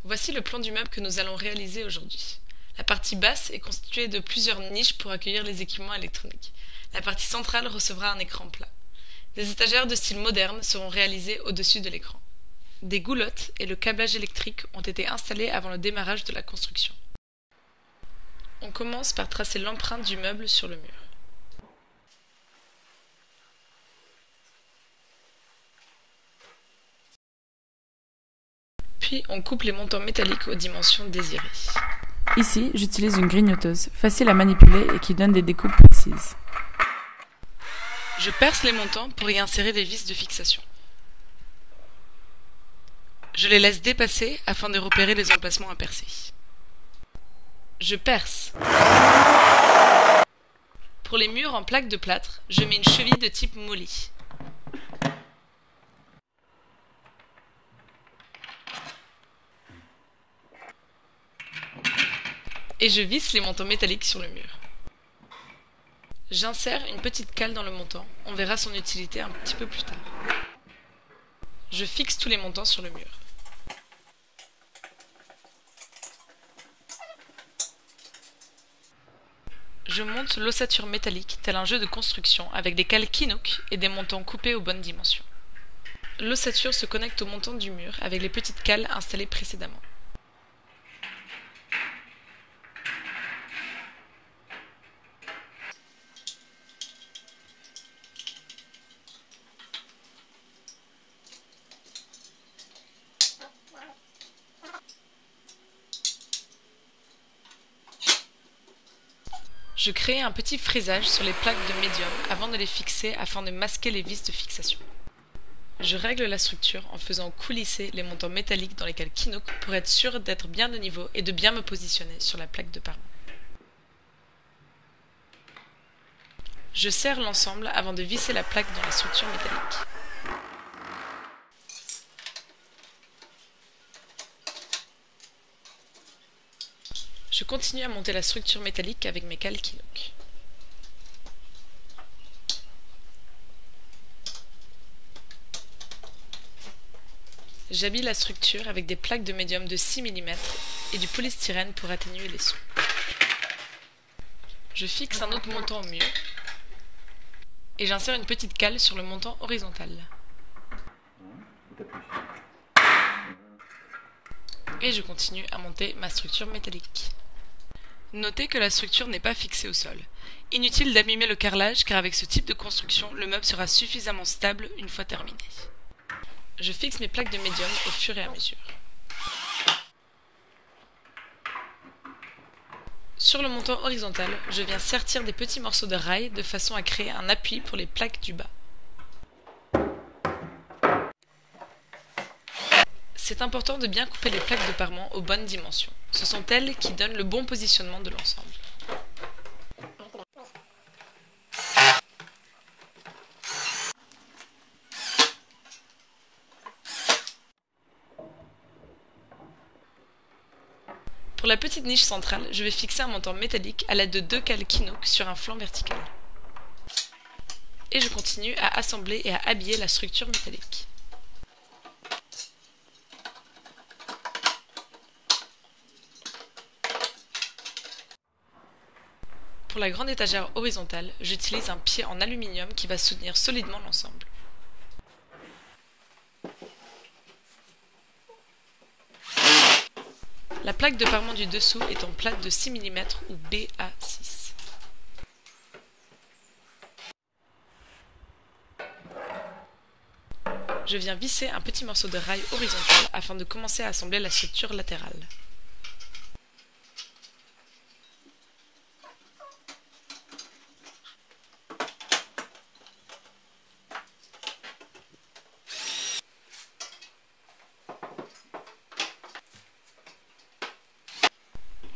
Voici le plan du meuble que nous allons réaliser aujourd'hui. La partie basse est constituée de plusieurs niches pour accueillir les équipements électroniques. La partie centrale recevra un écran plat. Des étagères de style moderne seront réalisées au-dessus de l'écran. Des goulottes et le câblage électrique ont été installés avant le démarrage de la construction. On commence par tracer l'empreinte du meuble sur le mur. Puis on coupe les montants métalliques aux dimensions désirées. Ici, j'utilise une grignoteuse, facile à manipuler et qui donne des découpes précises. Je perce les montants pour y insérer des vis de fixation. Je les laisse dépasser afin de repérer les emplacements à percer. Je perce. Pour les murs en plaque de plâtre, je mets une cheville de type molly. Et je visse les montants métalliques sur le mur. J'insère une petite cale dans le montant, on verra son utilité un petit peu plus tard. Je fixe tous les montants sur le mur. Je monte l'ossature métallique tel un jeu de construction avec des cales Kinook et des montants coupés aux bonnes dimensions. L'ossature se connecte au montant du mur avec les petites cales installées précédemment. Je crée un petit frisage sur les plaques de médium avant de les fixer afin de masquer les vis de fixation. Je règle la structure en faisant coulisser les montants métalliques dans les cales Kinook pour être sûr d'être bien de niveau et de bien me positionner sur la plaque de parement. Je serre l'ensemble avant de visser la plaque dans la structure métallique. Je continue à monter la structure métallique avec mes cales Kinook. J'habille la structure avec des plaques de médium de 6 mm et du polystyrène pour atténuer les sons. Je fixe un autre montant au mur et j'insère une petite cale sur le montant horizontal. Et je continue à monter ma structure métallique. Notez que la structure n'est pas fixée au sol. Inutile d'abîmer le carrelage car avec ce type de construction, le meuble sera suffisamment stable une fois terminé. Je fixe mes plaques de médium au fur et à mesure. Sur le montant horizontal, je viens sertir des petits morceaux de rail de façon à créer un appui pour les plaques du bas. C'est important de bien couper les plaques de parement aux bonnes dimensions. Ce sont elles qui donnent le bon positionnement de l'ensemble. Pour la petite niche centrale, je vais fixer un montant métallique à l'aide de 2 cales Kinook sur un flanc vertical. Et je continue à assembler et à habiller la structure métallique. Pour la grande étagère horizontale, j'utilise un pied en aluminium qui va soutenir solidement l'ensemble. La plaque de parement du dessous est en plate de 6 mm ou BA6. Je viens visser un petit morceau de rail horizontal afin de commencer à assembler la structure latérale.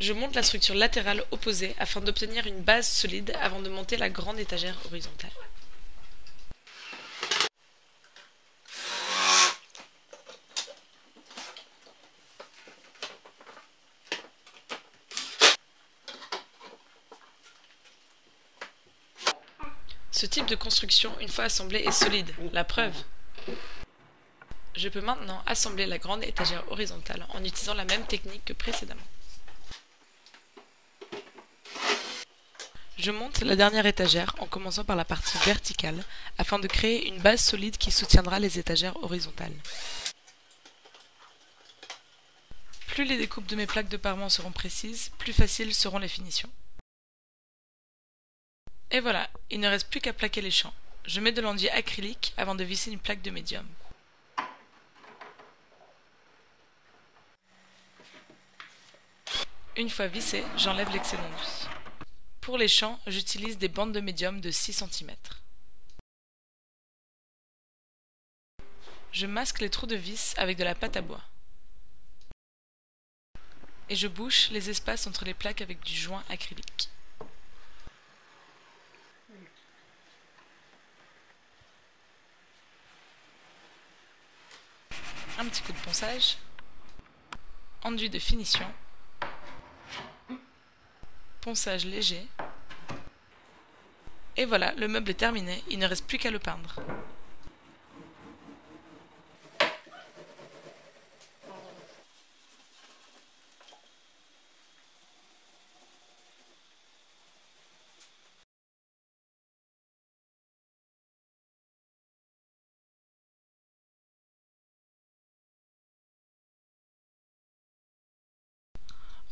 Je monte la structure latérale opposée afin d'obtenir une base solide avant de monter la grande étagère horizontale. Ce type de construction, une fois assemblé, est solide, la preuve. Je peux maintenant assembler la grande étagère horizontale en utilisant la même technique que précédemment. Je monte la dernière étagère en commençant par la partie verticale afin de créer une base solide qui soutiendra les étagères horizontales. Plus les découpes de mes plaques de parement seront précises, plus faciles seront les finitions. Et voilà, il ne reste plus qu'à plaquer les champs. Je mets de l'enduit acrylique avant de visser une plaque de médium. Une fois vissé, j'enlève l'excès d'enduit. Pour les champs, j'utilise des bandes de médium de 6 cm. Je masque les trous de vis avec de la pâte à bois. Et je bouche les espaces entre les plaques avec du joint acrylique. Un petit coup de ponçage. Enduit de finition. Ponçage léger. Et voilà, le meuble est terminé, il ne reste plus qu'à le peindre.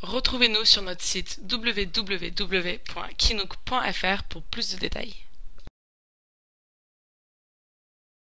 Retrouvez-nous sur notre site www.kinook.fr pour plus de détails.